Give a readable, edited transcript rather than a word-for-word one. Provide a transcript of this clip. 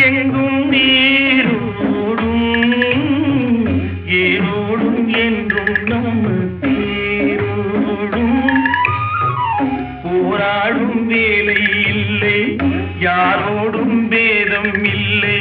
எங்கும் நீரோடும் ஏரோடும் என்றும் நம்ம தேரோடும் போராடும் வேலை இல்லை யாரோடும் வேதம் இல்லை